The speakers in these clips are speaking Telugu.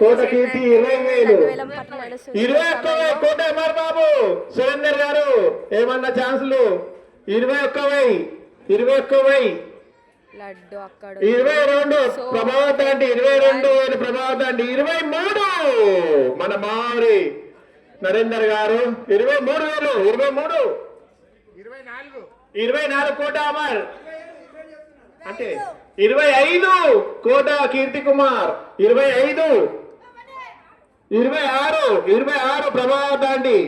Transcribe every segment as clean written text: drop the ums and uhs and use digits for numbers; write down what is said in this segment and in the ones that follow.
కోట కీర్తి 20,000. 21,000 కోట ఎంఆర్ బాబు సురేందర్ గారు ఏమన్నా ఛాన్సులు 21,000. 22 ప్రభావత అంటే 22,000 ప్రభావత అంటే 23 మన మారి నరేందర్ గారు 23,000. 24 కోట అమర్ అంటే 25 కోట కీర్తి కుమార్ 25. 26 ప్రభావత అండి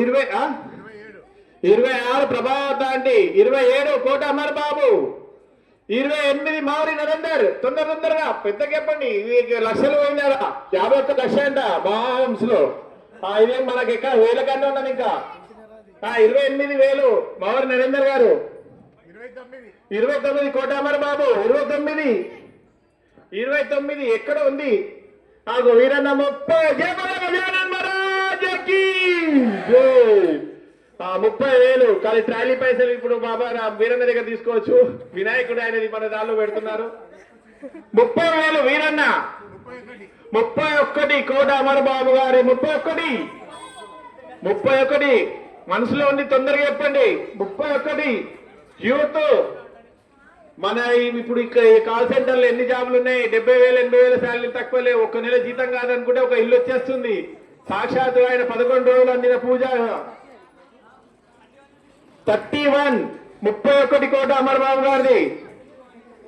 26 ప్రభావత అండి 27 కోట అమర్ బాబు 28 మౌరి నరేందర్. తొందరగా పెద్ద చెప్పండి లక్షలు పోయినారా 51 లక్ష అంట మా హోమ్స్ లో. ఇదేం మనకి ఎక్కడ వేల కన్నా ఉన్నది ఇంకా 28,000 మౌరి నరేందర్ గారు. 29 కోట అమర్ బాబు 29 ఎక్కడ ఉంది వీరన్న 30,000 కానీ ట్రాలీ పైసలు ఇప్పుడు బాబా వీరన్న దగ్గర తీసుకోవచ్చు. వినాయకుడు ఆయనది మన దానిలో పెడుతున్నారు. 30,000 వీరన్న. 31 కోట అమర్ బాబు గారి 31 మనసులో ఉండి తొందరగా చెప్పండి. 31 యూత్ మన ఇప్పుడు ఇక్కడ కాల్ సెంటర్లో ఎన్ని జాబులు ఉన్నాయి? 70,000 80,000 శాలరీ తక్కువ లేవు. ఒక్క నెల జీతం కాదనుకుంటే ఒక ఇల్లు వచ్చేస్తుంది. సాక్షాత్తు ఆయన 11 రోజులు అందిన పూజ. 31 కోట అమర్ బాబు గారిది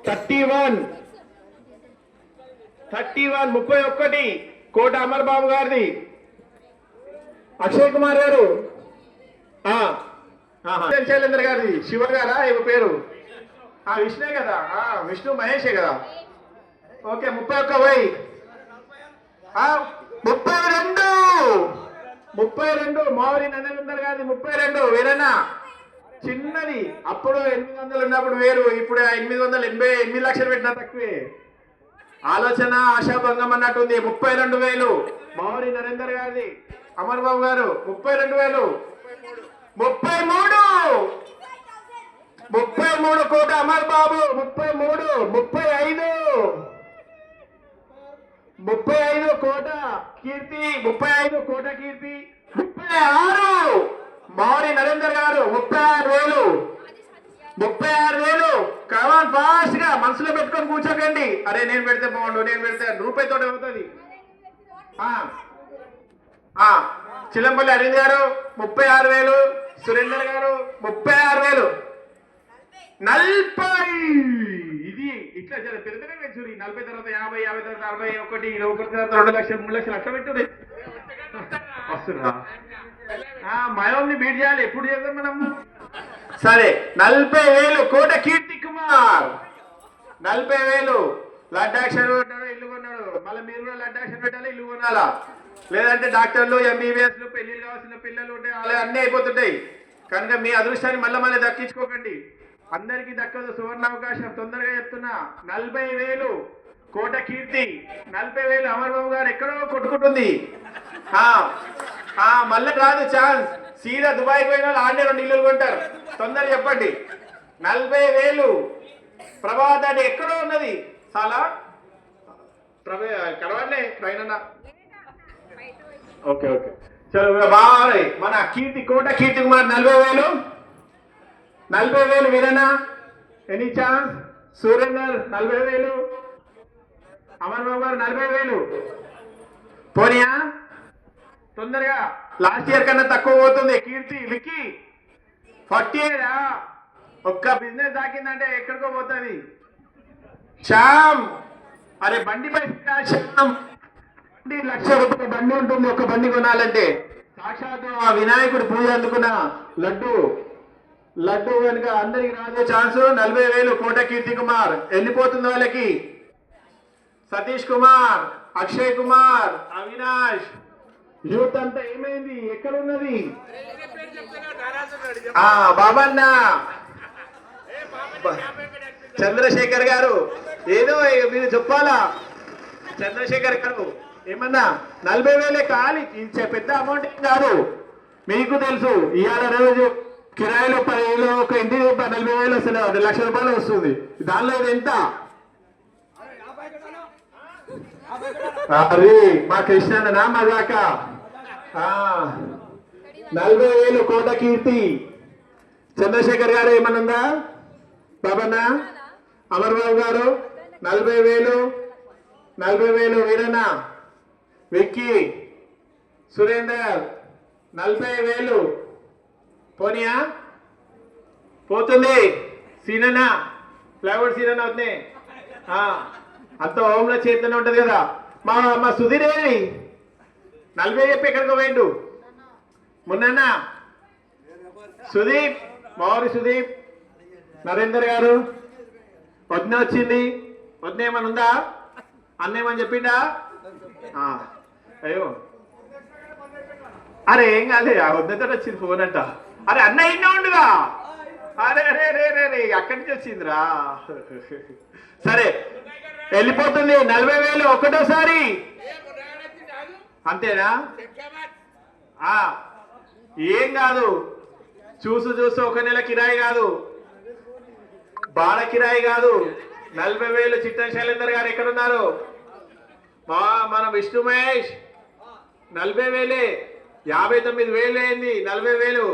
31 కోట అమర్ బాబు గారిది. అక్షయ్ కుమార్ గారు శైలేంద్ర గారిది శివ గారా ఏమో పేరు విష్ణే కదా విష్ణు మహేషే కదా. ఓకే 31,000. 32 మౌరి నరేందర్ గారిది 32 వీరన్న. చిన్నది అప్పుడు 800 ఉన్నప్పుడు వేరు, ఇప్పుడు 888 లక్షలు పెట్టినా తక్కువే. ఆలోచన ఆశాభంగం అన్నట్టుంది. 32,000 మౌరి నరేందర్ గారిది. అమర్ బాబు గారు 32,000. 33 కోట అమర్ బాబు 35 కోట కీర్తి 36 మౌరి నరేందర్ గారు 36,000. కమాన్ ఫాస్ట్ గా మనసులో పెట్టుకొని కూర్చోకండి. అరే నేను పెడితే బాగుండు, నేను పెడితే రూపాయితో అవుతుంది. చిలంపల్లి అరవింద్ గారు 36,000. సురేందర్ గారు 36,000. 40 ఇది ఇట్లా పెరుగుతూనే పెంచుడు. 40 తర్వాత 50, 50 తర్వాత 61, 21 తర్వాత 2 లక్షలు 3 లక్షలు అట్లా పెట్టుడు వస్తున్నా. మయోని బీట్ చేయాలి. ఎప్పుడు చేద్దాం మనం? సరే 40,000 కోట కీర్తి కుమార్. 40,000 లడ్డాక్షర్ పెట్టాడు, ఇల్లు కొన్నాడు. మళ్ళీ మీరు కూడా లడ్డాక్షర్ పెట్టాలి, ఇల్లు కొనాలా. లేదంటే డాక్టర్లు MBBS పెళ్లిళ్ళు కావాల్సిన పిల్లలు ఉంటాయి, అలా అన్నీ అయిపోతుంటాయి. కనుక మీ అదృష్టాన్ని మళ్ళీ దక్కించుకోకండి. అందరికీ దక్కదు సువర్ణ అవకాశం. తొందరగా చెప్తున్నా 40,000 కోట కీర్తి. 40,000 అమర్ బాబు గారు ఎక్కడో కొట్టుకుంటుంది. మళ్ళీ రాదు ఛాన్స్. సీదా దుబాయ్కి పోయిన వాళ్ళు ఆడనే 2 ఇల్లులు కొంటారు. తొందరగా చెప్పండి. 40,000 ప్రభావత అంటే ఎక్కడో ఉన్నది. చాలా కడవలే ట్రైన్. ఓకే చలో బాగా మన కీర్తి కోట కీర్తి కుమార్ 40,000 వీరన్నా. Any chance? సురేందర్ 40,000. అమర్ బాబు గారు 40,000. పోనీయా తొందరగా? లాస్ట్ ఇయర్ కన్నా తక్కువ పోతుంది. కీర్తి విక్కీ 48. ఒక్క బిజినెస్ దాకిందంటే ఎక్కడికో పోతుంది. శ్యామ్ అరే బండి పై శ్యామ్ 1 లక్ష రూపాయల బండి ఉంటుంది. ఒక బండి కొనాలంటే సాక్షాత్ ఆ వినాయకుడు పూజ అందుకున్న లడ్డు కనుక అందరికి రాదే ఛాన్స్. 40,000 కోట కీర్తి కుమార్. వెళ్ళిపోతుంది వాళ్ళకి. సతీష్ కుమార్, అక్షయ్ కుమార్, అవినాష్. యూత్ అంతా ఏమైంది? ఎక్కడున్నది? బాబన్న చంద్రశేఖర్ గారు ఏదో మీరు చెప్పాలా. చంద్రశేఖర్ గారు ఏమన్నా 40,000 కాలి పెద్ద అమౌంట్ ఏం కాదు. మీకు తెలుసు ఇవాళ రోజు కిరాయిలో 10,000 ఒక ఇంటి 40,000 వస్తుంది. 2 లక్షల రూపాయలు వస్తుంది. దానిలో ఇది ఎంత? అరే మా కృష్ణనా మజాక 40,000 కోట కీర్తి. చంద్రశేఖర్ గారు ఏమనుందా? బాబన్న అమర్బాబు గారు 40,000. 40,000 వీరన్న విక్కీ సురేందర్ 40,000 పోనీయా పోతుంది. సీనన్న ప్లైవుడ్ సీనన్న అవుతున్నాయి అంత హోంలో చేతనే ఉంటది కదా. మా మా సుధీర్ ఏది 40 చెప్పి ఎక్కడికి పోయిండు మొన్న సుదీప్ మావూరి సుదీప్ నరేందర్ గారు వదిన వచ్చింది. వదిన ఏమని ఉందా? అన్న ఏమని చెప్పిండా? అయ్యో అరే ఏం కాలే వద్దతో వచ్చింది ఫోన్ అంట. అరే అన్న ఇన్నా ఉండుగా. అరే అరే రే రే రే అక్కడి నుంచి వచ్చిందిరా. సరే వెళ్ళిపోతుంది 40,000 ఒకటోసారి అంతేనా? ఏం కాదు చూసు చూసు ఒక నెల కిరాయి కాదు బాడ కిరాయి కాదు. 40,000 చిట్టన్ శైలేందర్ గారు ఎక్కడున్నారు? మన విష్ణు మహేష్ 40,000 59,000 అయింది. 40,000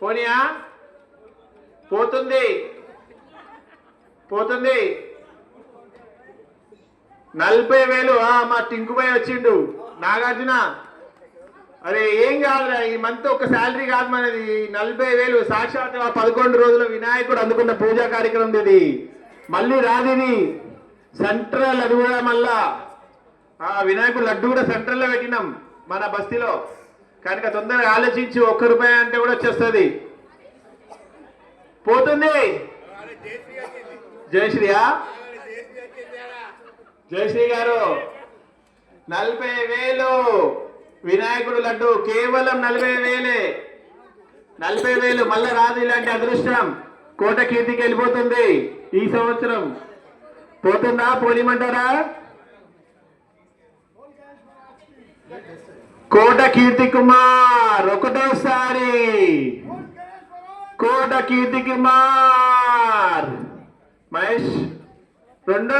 పోనీయా పోతుంది పోతుంది 40,000. మా టింకుబాయ్ వచ్చిండు నాగార్జున. అరే ఏం కాదురా ఈ మంత్ ఒక శాలరీ కాదు మనది 40,000 సాక్షాత్ 11 రోజుల వినాయకుడు అందుకున్న పూజా కార్యక్రమం ఇది. మళ్ళీ రాదు ఇది సెంట్రల్. అది కూడా మళ్ళా వినాయకుడు లడ్డు కూడా సెంట్రల్ లో పెట్టినాం మన బస్తీలో. కనుక తొందరగా ఆలోచించి ₹1 అంటే కూడా వచ్చేస్తుంది. పోతుంది జయశ్రీయా జయశ్రీ గారు 40,000 వినాయకుడు లడ్డు కేవలం 40,000. 40,000 మళ్ళా రాదు ఇలాంటి అదృష్టం. కోట కీర్తికి వెళ్ళిపోతుంది ఈ సంవత్సరం. పోతుందా? పోనిమంటారా? కోట కీర్తి కుమార్ ఒకటోసారి. కోట కీర్తి కుమార్ మహేష్ రెండో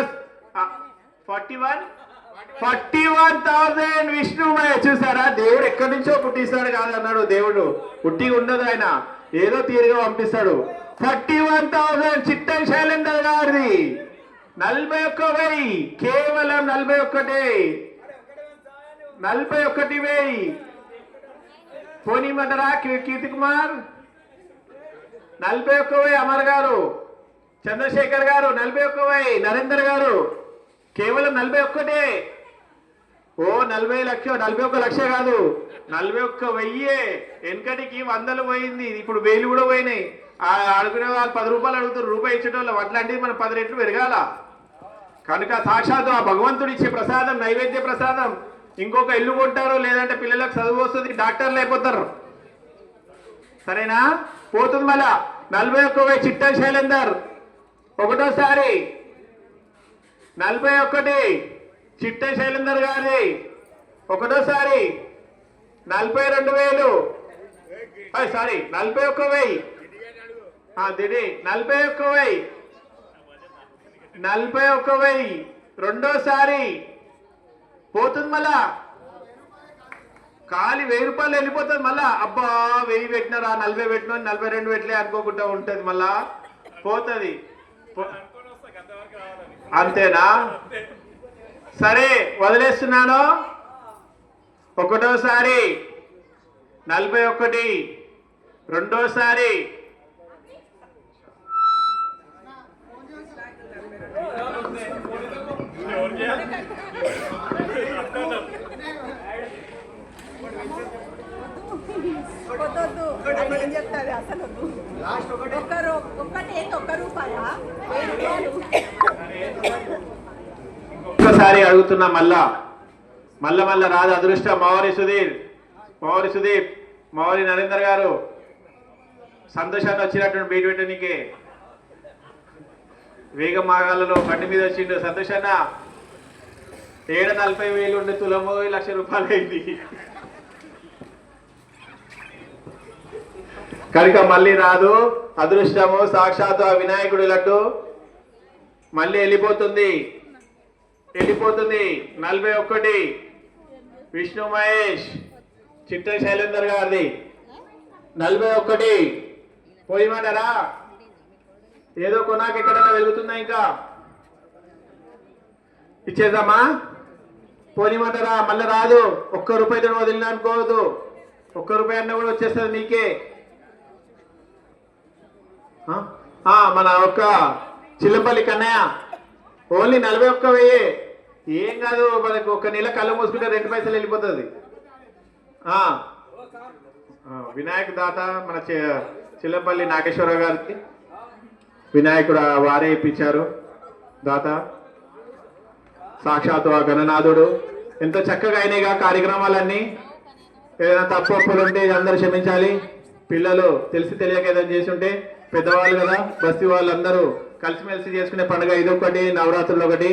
41,000 విష్ణు మహేష్. చూసారా దేవుడు ఎక్కడి నుంచో పుట్టిస్తాడు కాదన్నాడు. దేవుడు పుట్టి ఉండదు, ఆయన ఏదో తీరుగా పంపిస్తాడు. 41,000 చిట్టన్ శైలేందర్ గారిది. 41,000 కేవలం 41,000 పోనీమంటారా కీర్తి కుమార్? 41,000 అమర్ గారు, చంద్రశేఖర్ గారు 41,000, నరేందర్ గారు కేవలం 41. ఓ 40 లక్షలు 41 లక్ష కాదు 41,000. వెనకటికి 100 పోయింది, ఇప్పుడు 1000 కూడా పోయినాయి. అడుగునే వాళ్ళు 10 రూపాయలు అడుగుతారు, రూపాయి ఇచ్చేటోళ్ళు. అట్లాంటిది మనం 10 రెట్లు పెరగాల. కనుక సాక్షాత్తు ఆ భగవంతుడు ఇచ్చే ప్రసాదం, నైవేద్య ప్రసాదం. ఇంకొక ఇల్లు కొంటారు, లేదంటే పిల్లలకు చదువు వస్తుంది, డాక్టర్లు అయిపోతారు. సరేనా? పోతుంది మళ్ళా 41,000 చిట్టన్ శైలేందర్ ఒకటోసారి. 41 చిట్టన్ శైలేందర్ గారి ఒకటోసారి. 42,000 సారీ 41,000 దిడి 41,000 41,000 రెండోసారి. పోతుంది మళ్ళా ఖాళీ 1,000 రూపాయలు వెళ్ళిపోతుంది. మళ్ళా అబ్బా 1000 పెట్టినారా 40 పెట్టినా 42 పెట్టలే అనుకోకుండా ఉంటది. మళ్ళా పోతుంది. అంతేనా? సరే వదిలేస్తున్నాను. ఒకటోసారి 41, రెండోసారి ఒక్కసారి అడుగుతున్నా. మళ్ళా రాదు అదృష్టం. మావూరి సుదీప్ మావూరి నరేందర్ గారు సంతోషాన్ని వచ్చినటువంటి బీట్ పెట్టడానికి వేగం మాగాలలో బండి మీద వచ్చిండు. సంతోషాన్న 40,000 ఉండే తులము 1,00,000 రూపాయలు అయింది. కనుక మళ్ళీ రాదు అదృష్టము. సాక్షాత్తు ఆ వినాయకుడి లడ్డు మళ్ళీ వెళ్ళిపోతుంది. వెళ్ళిపోతుంది. 41 విష్ణు మహేష్ చిట్ట శైలేందర్ గారిది 41 పోయిమంటారా? ఏదో కొనాక ఎక్కడైనా వెలుగుతుందా? ఇంకా ఇచ్చేద్దామా? పోనిమంటారా? మళ్ళీ రాదు. ₹1 వదిలినా అనుకోవద్దు. ₹1 అన్న కూడా వచ్చేస్తుంది మీకే. మన ఒక్క చిల్లంపల్లి కన్నయ్య ఓన్లీ 41,000. ఏం కాదు, మనకు ఒక నెల కళ్ళు మూసుకుంటే 2 పైసలు వెళ్ళిపోతుంది. వినాయక దాత మన చిల్లంపల్లి నాగేశ్వరరావు గారికి వినాయకుడు వారే ఇప్పించారు దాత. సాక్షాత్తు ఆ గణనాథుడు. ఎంతో చక్కగా అయినాయిగా కార్యక్రమాలన్నీ. ఏదైనా తప్పు ఒప్పులు ఉంటే అందరూ క్షమించాలి. పిల్లలు తెలిసి తెలియక ఏదైనా చేసి ఉంటే పెద్దవాళ్ళు కదా, బస్తీ వాళ్ళందరూ కలిసిమెలిసి చేసుకునే పండుగ ఇదొకటి, నవరాత్రులు ఒకటి.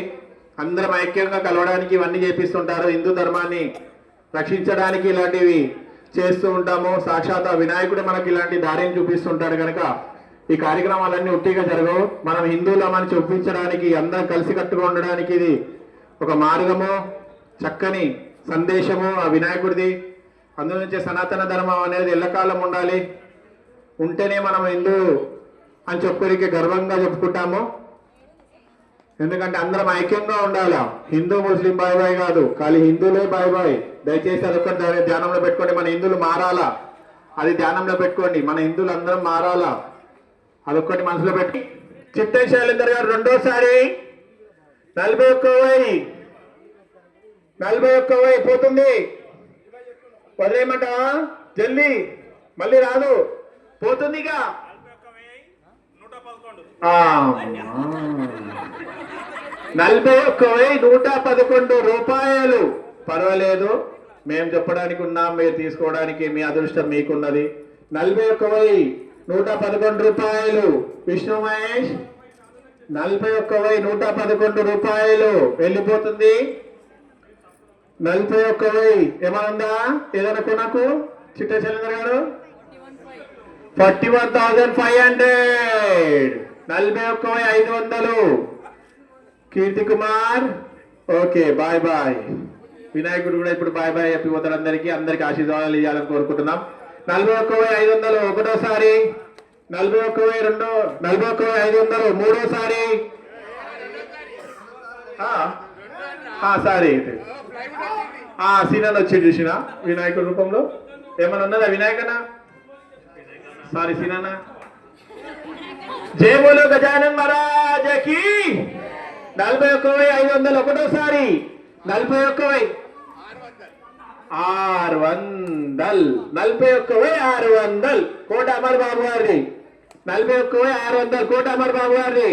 అందరం ఐక్యంగా కలవడానికి ఇవన్నీ చేపిస్తుంటారు. హిందూ ధర్మాన్ని రక్షించడానికి ఇలాంటివి చేస్తూ ఉంటాము. సాక్షాత్ వినాయకుడు మనకి ఇలాంటి దారిని చూపిస్తుంటాడు కనుక ఈ కార్యక్రమాలన్నీ ఉట్టిగా జరగవు. మనం హిందువులమని చూపించడానికి, అందరం కలిసికట్టుగా ఉండడానికి ఇది ఒక మార్గము, చక్కని సందేశము ఆ వినాయకుడిది. అందులోంచి సనాతన ధర్మం అనేది ఎల్లకాలం ఉండాలి. ఉంటేనే మనం హిందూ అని చెప్పుకోరికి గర్వంగా చెప్పుకుంటాము. ఎందుకంటే అందరం ఐక్యంగా ఉండాలా. హిందూ ముస్లిం బాయ్ బాయ్ కాదు, ఖాళీ హిందువులే బాయ్ బాయ్. దయచేసి అదొక్కటి ధ్యానంలో పెట్టుకోండి. మన హిందువులు మారాలా, అది ధ్యానంలో పెట్టుకోండి. మన హిందువులు అందరం మారాలా, అదొక్కటి మనసులో పెట్టి. చిట్ట శైలేందర్ గారు రెండోసారి 41,000 41,000 పోతుంది. వదిలేయమంట జల్దీ, మళ్ళీ రాదు, పోతుంది. ఇక 41,111 రూపాయలు. పర్వాలేదు, మేము చెప్పడానికి ఉన్నాం, మీరు తీసుకోవడానికి మీ అదృష్టం మీకున్నది. 41,111 రూపాయలు. విష్ణు మహేష్ 41,111 రూపాయలు వెళ్ళిపోతుంది. 41,000 ఏమన్నా ఏదైనా కొనకు చిట్ట Shailender garu 41,500. 41,500 Keerthi Kumar. Okay, bye bye. వినాయకుడు కూడా ఇప్పుడు బాయ్ బాయ్ చెప్పిపోతాడు. అందరికి ఆశీర్వాదాలు ఇవ్వాలని కోరుకుంటున్నాం. 41,500 ఒకటోసారి, 41,002, 41,500 మూడోసారి. సారీ, సీనన్ వచ్చి చూసిన వినాయకుడి రూపంలో ఏమన్నా ఉన్నదా వినాయకనా? సారీ సీనన్న. జై బోలో గజానన్ మహారాజకి. 41,500 ఒకటోసారి, 41,600, 41,600 కోట అమర్ బాబు గారిది. 41,600 కోట అమర్ బాబు గారిది.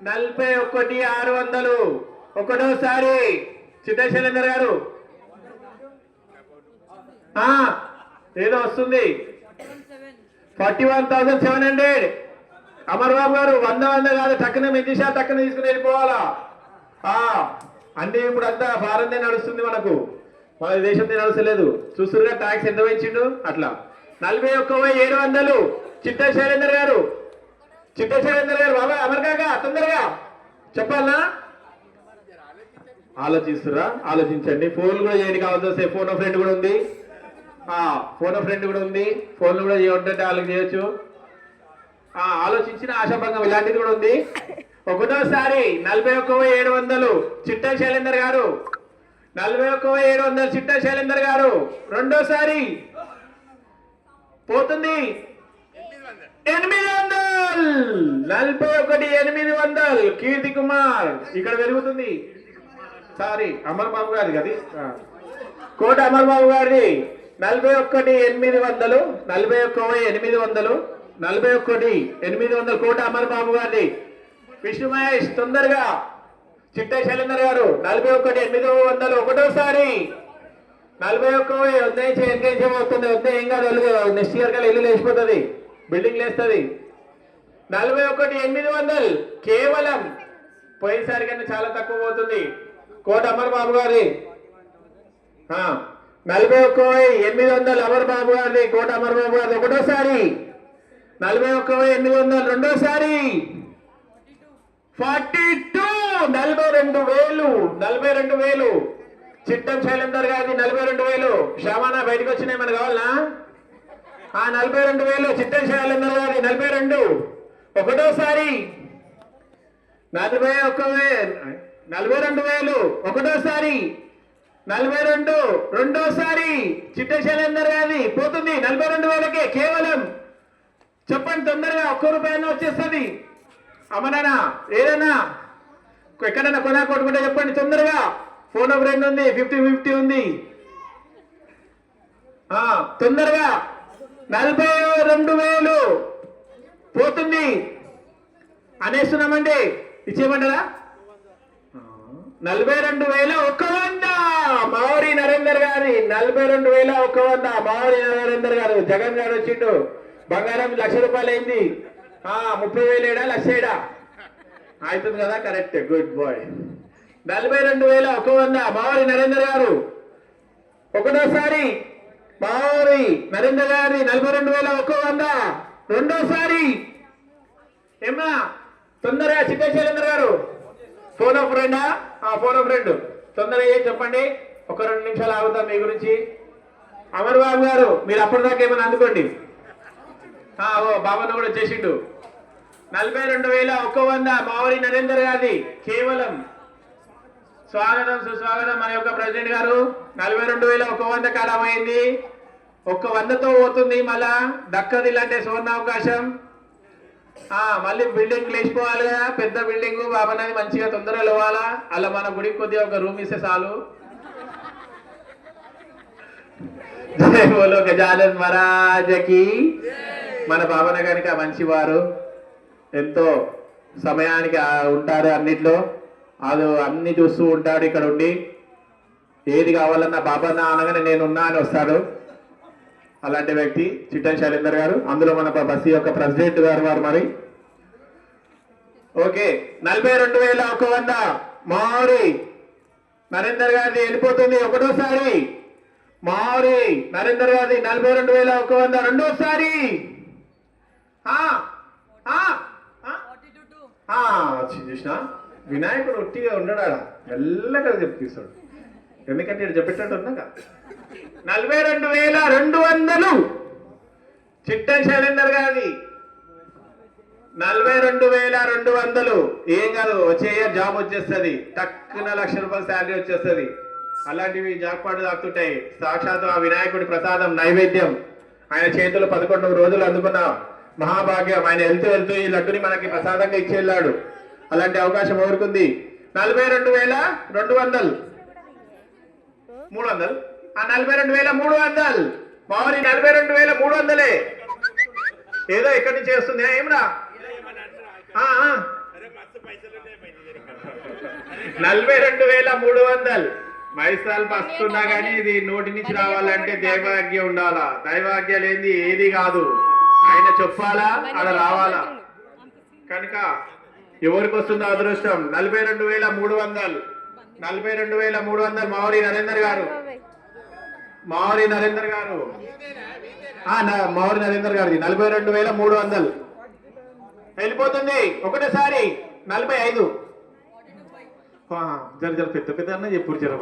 41,600 ఒకటోసారి చిట్ట శైలేందర్ గారు. ఏదో వస్తుంది. 41,700 అమర్ బాబు గారు. 100 కాదు, టక్కున మెచ్చేసా, టక్కున తీసుకుని వెళ్ళిపోవాలా. అంటే ఇప్పుడు అంతా ఫారెన్దే నడుస్తుంది, మనకు మన దేశందే నడుస్తలేదు. చూస్తురుగా ట్యాక్స్ ఎంత పెంచిండు అట్లా. 41,700 చిట్ట శైలేందర్ గారు. చిట్ట శైలేందర్ గారు బాబా అమెరికాగా తొందరగా చెప్పాలనా? ఆలోచిస్తురా? ఆలోచించండి. ఫోన్ కూడా చేయడానికి కావాల్సి ఫోన్ ఫ్రెండ్ కూడా ఉంది. ఫోన్ ఫ్రెండ్ కూడా ఉంది. ఫోన్లు కూడా చేయమంటే వాళ్ళకి చేయొచ్చు. ఆలోచించిన ఆశాభంగం ఇలాంటిది కూడా ఉంది. ఒకటోసారి 41,700 చిట్ట శైలేందర్ గారు. 41,700 చిట్ట శైలేందర్ గారు. రెండోసారి పోతుంది 800. 41,800 కీర్తి కుమార్. ఇక్కడ పెరుగుతుంది. సారీ, అమర్ బాబు గారి అది కోట అమర్ బాబు గారిది. 41,800, 41,800, 41,800 కోట అమర్ బాబు గారిది. విష్ణు మహేష్ తొందరగా. చిట్ట శైలేందర్ గారు 41,800 ఒకటోసారి. 41,000 ఎంకేం వస్తుంది. వస్తే ఏం కాదు, నెక్స్ట్ ఇయర్ కల్లా ఇల్లు లేచిపోతుంది, బిల్డింగ్ లేస్తుంది. 41,800 కేవలం పోయినసారి కన్నా చాలా తక్కువ పోతుంది. కోట అమర్ బాబు గారి. 41,800 అమర్ బాబు గారిది. కోట అమర్ బాబు గారిది ఒకటోసారి. 41,800 రెండోసారి. 42 42,000 42,000 చిట్టం శైలేందర్ గారిది 42,000 శ్యామానా బయటకు వచ్చినాయి మనకు కావాలనా 42,000 చిట్టం శైలేందర్ గారిది 42 ఒకటోసారి 42,000 ఒకటోసారి 42 రెండోసారి చిట్టం శైలేందర్ గారిది పోతుంది 42,000కే కేవలం చెప్పండి తొందరగా ₹1 వచ్చేస్తుంది అమ్మనానా ఏదన్నా ఎక్కడన్నా కొనా కొట్టుకుంటే చెప్పండి తొందరగా ఫోన్ ఆఫ్ ఫ్రెండ్ ఉంది 50-50 ఉంది తొందరగా 42,000 పోతుంది అనేస్తున్నామండి ఇచ్చేయమంటారా 42,100 మావరి నరేందర్ గారి 42,100 మావరి నరేందర్ గారు జగన్ గారు వచ్చిండు బంగారం ₹1,00,000 అయింది 30,000 లక్ష అవుతుంది కదా కరెక్ట్ గుడ్ బాయ్ 42,100 మావరి నరేందర్ గారు ఒకటోసారి మావరి నరేందర్ గారి 42,100 రెండోసారి ఏమా తొందరగా చిట్టేశ్వరేందర్ గారు ఫోన్ ఆఫ్ ఫ్రెండా ఫోన్ ఆఫ్ ఫ్రెండ్ తొందరగా ఏం చెప్పండి ఒక 2 నిమిషాలు ఆగుతాం మీ గురించి అమర్ బాబు గారు మీరు అప్పటిదాకా ఏమైనా అందుకోండి బాబన్న కూడా వచ్చేసిండు 42,100 మావరి నరేందర్ గారిది కేవలం స్వాగతం సుస్వాగతం మన యొక్క ప్రెసిడెంట్ గారు 42,100 కాలమైంది 100తో పోతుంది మళ్ళా దక్కది ఇలాంటి సువర్ణ అవకాశం మళ్ళీ బిల్డింగ్ లేచిపోవాలి కదా పెద్ద బిల్డింగ్ బాబన్నది మంచిగా తొందరగా లేవాలా అలా మన గుడికి కొద్దిగా ఒక రూమ్ ఇస్తే చాలు జై బోలో గజానన్ మహారాజకి మన బాబన్న గారికి మంచివారు ఎంతో సమయానికి ఉంటారు అన్నిట్లో అది అన్ని చూస్తూ ఉంటాడు ఇక్కడ ఉండి ఏది కావాలన్నా బాబన్న అనగానే నేనున్నా అని వస్తాడు అలాంటి వ్యక్తి చిట్టం శైలేందర్ గారు అందులో మన బస్సు యొక్క ప్రెసిడెంట్ గారు వారు మరి ఓకే 42,100 మావరి నరేందర్ గారిది వెళ్ళిపోతుంది ఒకటోసారి మావరి నరేందర్ గారిది 42,100 రెండోసారి చూసిన వినాయకుడు ఒట్టిగా ఉండడా మెల్లగా చెప్తాడు ఎందుకంటే ఇక్కడ చెప్పేటట్టు ఉన్నాక 42,200 చిట్టం శైలేందర్ గారిది 42,200 ఏం కాదు వచ్చే జాబ్ వచ్చేస్తుంది టక్కున ₹1,00,000 శాలరీ వచ్చేస్తుంది అలాంటివి జాక్పాటు తాకుతుంటాయి సాక్షాత్ ఆ వినాయకుడి ప్రసాదం నైవేద్యం ఆయన చేతులు 11 రోజులు అందుకున్న మహాభాగ్యం ఆయన వెళ్తూ ఈ లడ్డుని మనకి ప్రసాదంగా ఇచ్చి వెళ్ళాడు అలాంటి అవకాశం ఎవరుకుంది 42,200 300 42,300 మావరి 42,300 ఏదో ఎక్కడి నుంచి వస్తుంది ఏమరా 42,300 మైసాల్ వస్తున్నా కానీ ఇది నోటి నుంచి రావాలంటే దైవాజ్ఞ ఉండాలా దైవాజ్ఞ లేనిది ఏది కాదు ఆయన చెప్పాలా అలా రావాలా కనుక ఎవరికి వస్తుందో అదృష్టం 42,300 42,300 మావరి నరేందర్ గారు మావరి నరేందర్ గారు మావరి నరేందర్ గారిది 42,300 వెళ్ళిపోతుంది ఒకటేసారి 45 జర జర పెద్ద పెద్ద అన్న ఎప్పుడు జర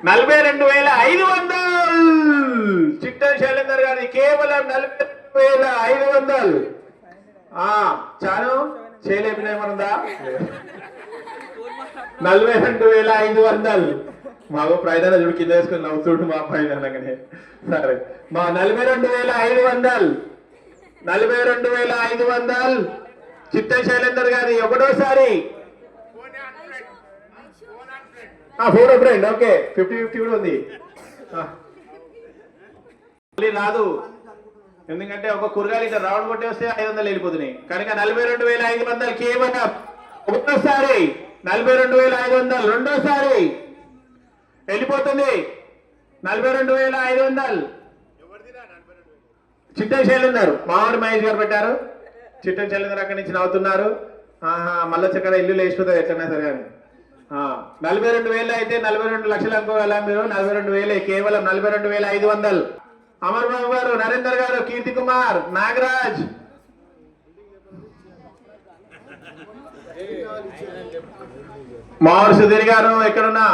42,500 చిట్టం శైలేందర్ గారిది కేవలం 42,500 చాలు చేయలేమనుందా 42,500 మాకు ప్రైదన చూడు కింద వేసుకుని నవ్వుతుంటు మా ప్రైదనగానే సరే మా 42,500 42,500 చిట్టం శైలేందర్ గారి ఒకటోసారి ఫోన్ ఫ్రెండ్ ఓకే 50-50 కూడా ఉంది మళ్ళీ రాదు ఎందుకంటే ఒక కూరగాయలు ఇక్కడ రౌండ్ కొట్టి వస్తే 500 వెళ్ళిపోతున్నాయి కనుక 42,500 కేవలం ఒకటోసారి 42,500 రెండోసారి వెళ్ళిపోతుంది 42,500 చిట్టం శైలేందర్ మావాడు మహేష్ గారు పెట్టారు చిట్టం శైలేందర్ అక్కడి నుంచి నవ్వుతున్నారు మళ్ళీ చక్కర ఇల్లు లేచిపోతారు ఎట్లన్నా సరే అని 42,000 అయితే 42 లక్షలు అనుకోగల మీరు 42,000 కేవలం 42,500 అమర్ బాబు గారు నరేందర్ గారు కీర్తి కుమార్ నాగరాజ్ మామూలు సుధీర్ గారు ఎక్కడున్నా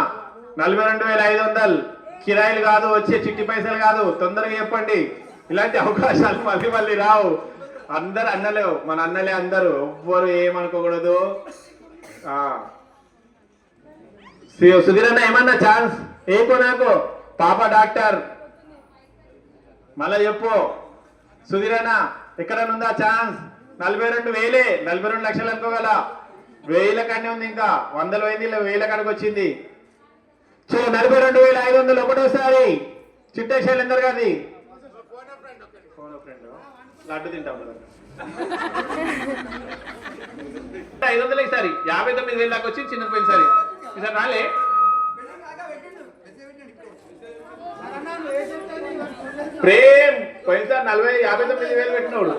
42,500 కిరాయిలు కాదు, వచ్చే చిట్టి పైసలు కాదు, తొందరగా చెప్పండి. ఇలాంటి అవకాశాలు మళ్ళీ మళ్ళీ రావు. అందరు అన్నలే, మన అన్నలే అందరూ, ఎవ్వరు ఏమనుకోకూడదు. సుధీర్ అన్న ఏమన్నా ఛాన్స్ ఏకో నాకు పాప డాక్టర్ మళ్ళా చెప్పు. సుధీర్ అన్న ఎక్కడనుందా ఛాన్స్? 42,000, 42 లక్షలు అనుకోగల, 1000 కన్నా ఉంది, ఇంకా 100 పోయింది, 1000 కడకు వచ్చింది. సో 42,500 ఒకటోసారి చిట్టే శైలేందర్ గారిది. లడ్డు తింటాం 500 ఈసారి 59,000 దాకా వచ్చి చిన్న పోయినసారి. ఈసారి రాలే. ప్రేమ్ పోయినసారి 59,000 పెట్టినోడు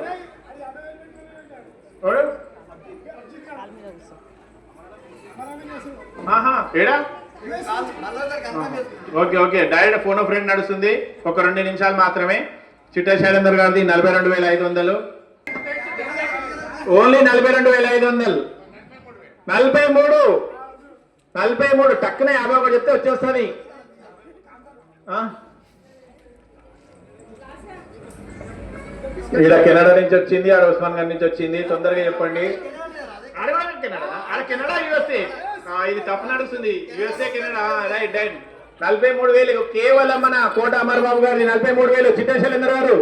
ఏడా. Okay okay, direct phone friend నడుస్తుంది. ఒక 2 నిమిషాలు మాత్రమే. చిట్టా శైలేందర్ గారిది 42,500, ఓన్లీ 42,500. 43 టక్కున 51 చెప్తే వచ్చేస్తుంది. ఇక్కడ కెనడా నుంచి వచ్చింది, ఆడ ఉస్మాన్ గారి నుంచి వచ్చింది. తొందరగా చెప్పండి. ఆడ కెనడా యుఎస్ఏ, ఇది తప్పు నడుస్తుంది. USA Canada. Right right. 43,000 కేవలం మన కోట అమర్బాబు గారిది 43,000. చిట్టా శైలేందర్ గారు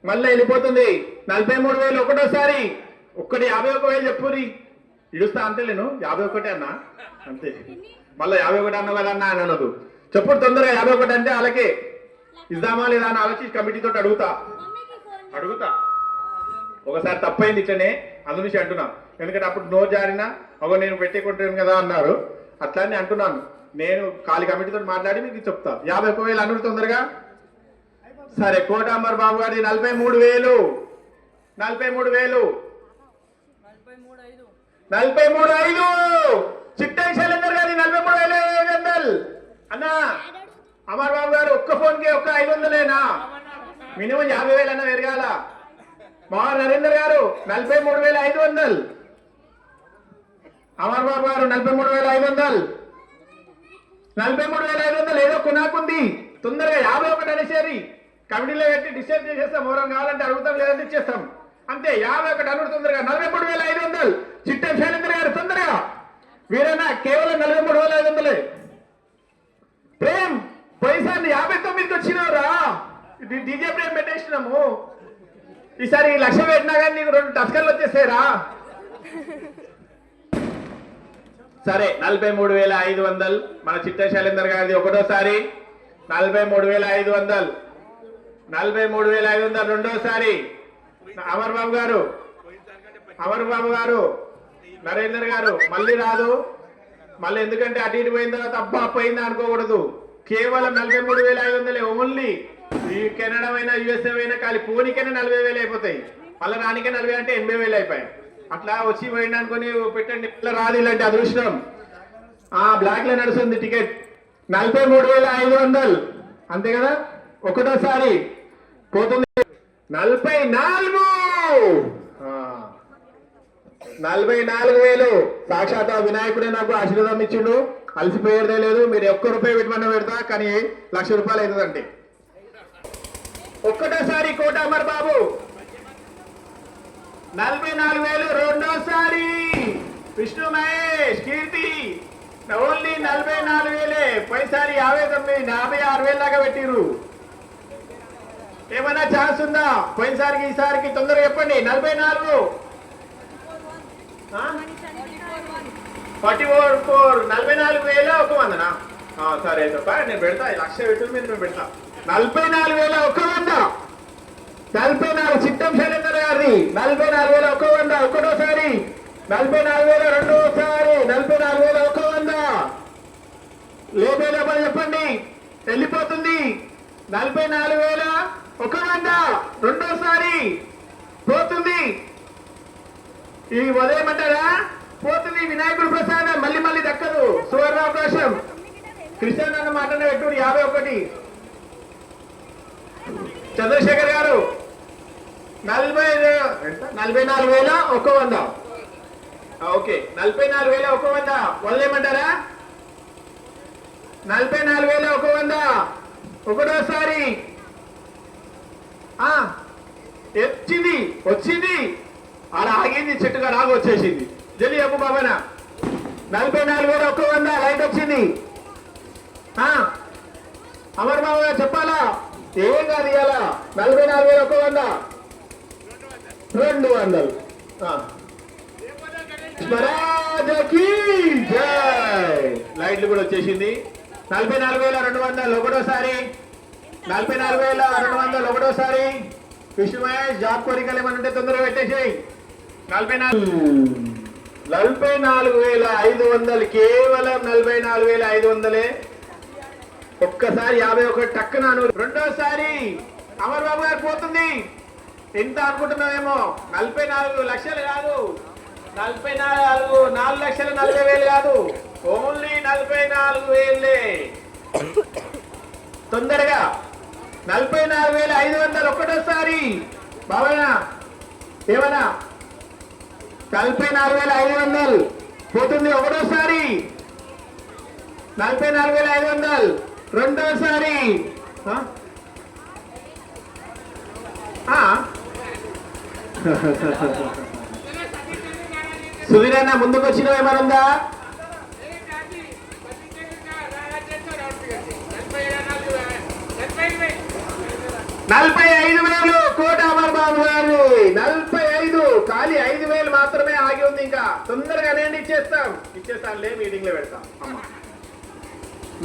మళ్ళీ వెళ్ళిపోతుంది. 43,000 ఒకటోసారి. ఒక్కటి 51,000 చెప్పురి ఇడుస్తా అంతేలేను. 51 అన్నా అంతే. మళ్ళీ 51 అన్న కదా అన్న అని అనదు. చెప్పుడు తొందరగా 51 అంటే అలాగే ఇద్దామా లేదా అని ఆలోచించి కమిటీతో అడుగుతా. ఒకసారి తప్పైంది ఇట్లనే, అందు నుంచి అంటున్నా. ఎందుకంటే అప్పుడు నో జారినా ఒక నేను పెట్టేకుంటాను కదా అన్నారు. అట్లానే అంటున్నాను. నేను ఖాళీ కమిటీతో మాట్లాడి మీకు చెప్తా. 51,000 అన్నారు తొందరగా. సరే, కోట అమర్ బాబు గారిది 43,000. 43,500. చిట్టా శైలేందర్ గారి 43,500. అన్నా అమర్ బాబు గారు ఒక్క ఫోన్ కి ఒక్క 500లేనా? మినిమం 50,000 అన్న పెరగాల. మా నరేందర్ గారు 43,500. అమర్ బాబు గారు 43,500. 43,500 ఏదో కొనాకుంది. తొందరగా 51 అనేసేరి కమిటీలో పెట్టి డిసైడ్ చేసేస్తాం. ఎవరం కావాలంటే అడుగుతాం, లేదంటే ఇచ్చేస్తాం అంతే. 51 అనుడు తొందరగా. 43,500. చిట్టా శైలేందర్ గారు తొందరగా. వీరైనా కేవలం 43,500. ప్రేమ్ పోయిసారి 59కి వచ్చినావురా. డీజే ప్రేమ్ పెట్టేసినాము. ఈసారి 1,00,000 పెట్టినా కానీ నీకు 2 టస్కర్లు వచ్చేసారా. సరే, 43,500 మన చిట్టా శైలేందర్ గారిది ఒకటోసారి. 43,500. 43,500 రెండోసారి. అమర్ బాబు గారు నరేందర్ గారు మళ్ళీ రాదు. మళ్ళీ ఎందుకంటే అటు ఇటు పోయిన తర్వాత అబ్బా పోయిందా అనుకోకూడదు. కేవలం 43,500 ఓన్లీ. ఈ కెనడా అయినా యుఎస్ఏ అయినా ఖాళీ పోనీకైనా 40,000 అయిపోతాయి. మళ్ళీ రానికే 40 అంటే 80,000 అయిపోయాయి. అట్లా వచ్చి పోయింది అనుకుని పెట్టండి. ఇట్లా రాదు ఇలాంటి అదృష్టం. బ్లాక్ లో నడుస్తుంది టికెట్. 43,500 అంతే కదా. ఒకటోసారి పోతుంది. 44,000. సాక్షాత్ వినాయకుడే నాకు ఆశీర్వాదం ఇచ్చిండు. అలసిపోయేదే లేదు. మీరు ఒక్క రూపాయి పెట్టమన్నా పెడతా, కానీ 1,00,000 రూపాయలు అవుతుందంటే. ఒక్కటోసారి కోట అమర్ బాబు 44,000. రెండోసారి విష్ణు మహేష్ కీర్తి ఓన్లీ 44,000. పోయిసారి 56,000 దాకా పెట్టిరు. ఏమైనా ఛాన్స్ ఉందా? పోయినసారికి ఈసారికి తొందరగా చెప్పండి. 44. 44,000 ఒక వందనా? సరే తప్ప నేను పెడతా. 1,00,000 పెట్టు మీద నేను పెడతా. 44,000 ఒక 100. 44 చిట్టం శైలేందర్ గారిది 44,000 ఒక 100. ఒకటోసారి. 44,000 రెండోసారి. 44,000 ఒక 100. లేపేలేపని చెప్పండి, వెళ్ళిపోతుంది. 44,000 ఒక 100. రెండోసారి పోతుంది. ఈ వదిలేయమంటారా? పోతుంది. వినాయకుడు ప్రసాదం మళ్ళీ మళ్ళీ దక్కదు. సువర్ణ అవకాశం. కృష్ణ అన్న మాటనే పెట్టు. 51. చంద్రశేఖర్ గారు 44,000 ఒక 100. ఓకే 44,100 వదిలేయమంటారా? 44,100 ఒకటోసారి వచ్చింది వచ్చింది ఆడ ఆగింది చెట్టుగా రాగు వచ్చేసింది. జల్లి చెప్పు బాబానా. 44,100 లైట్ వచ్చింది. అమర్ బాబు గారు చెప్పాలా? ఏం కాదు ఇవాళ 44,100 200 స్వరాజకి జై. లైట్లు కూడా వచ్చేసింది. 44,200 ఒకటోసారి 44,200 ఒకటోసారి. విష్ణు మహేష్ జాబ్ కోరికలు ఏమనంటే తొందరగా పెట్టేసేయి. 44,500 కేవలం 44,500. ఒక్కసారి 51 టక్కున రెండోసారి అమర్ బాబు గారు పోతుంది. ఎంత అనుకుంటున్నావేమో 44 లక్షలు కాదు, 4,40,000 కాదు, ఓన్లీ 44,000. తొందరగా 44,500 ఒకటోసారి. బాబా ఏమన్నా 44,500 పోతుంది ఒకటోసారి. 44,500 రెండోసారి. సుధీరన్న ముందుకు వచ్చిన ఏమనుందా? 45,000 కోట అమర్ బాబు గారు. 45 ఖాళీ 5,000 మాత్రమే ఆగి ఉంది. ఇంకా తొందరగా నేను ఇచ్చేస్తానులే, మీటింగ్ లో పెడతాం.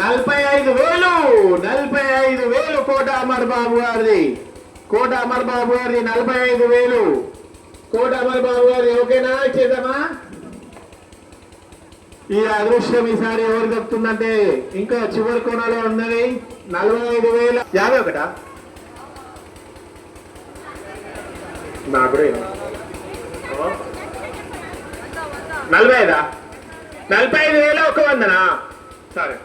45,000 కోట అమర్ బాబు గారిది. కోట అమర్ బాబు గారిది 45,000. కోట అమర్ బాబు గారిది. ఓకేనా? ఇచ్చేద్దామా? ఈ అదృష్టం ఈసారి ఎవరు దొరుకుతుందంటే ఇంకా చివరి కోణలో ఉన్నది. 45,000 51 నాకు కూడా 45,100 సరే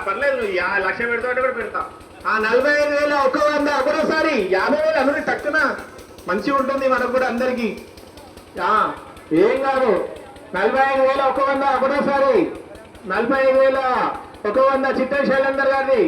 పర్లేదు. 1,00,000 పెడతా కూడా పెడతా. 45,100 ఒకటోసారి. 50,000 అందరూ తక్కువ మంచిగా ఉంటుంది మనకు కూడా అందరికి. ఏం కాదు. 45,100 ఒకటోసారి. 45,100 చిట్టా శైలేందర్ గారిది.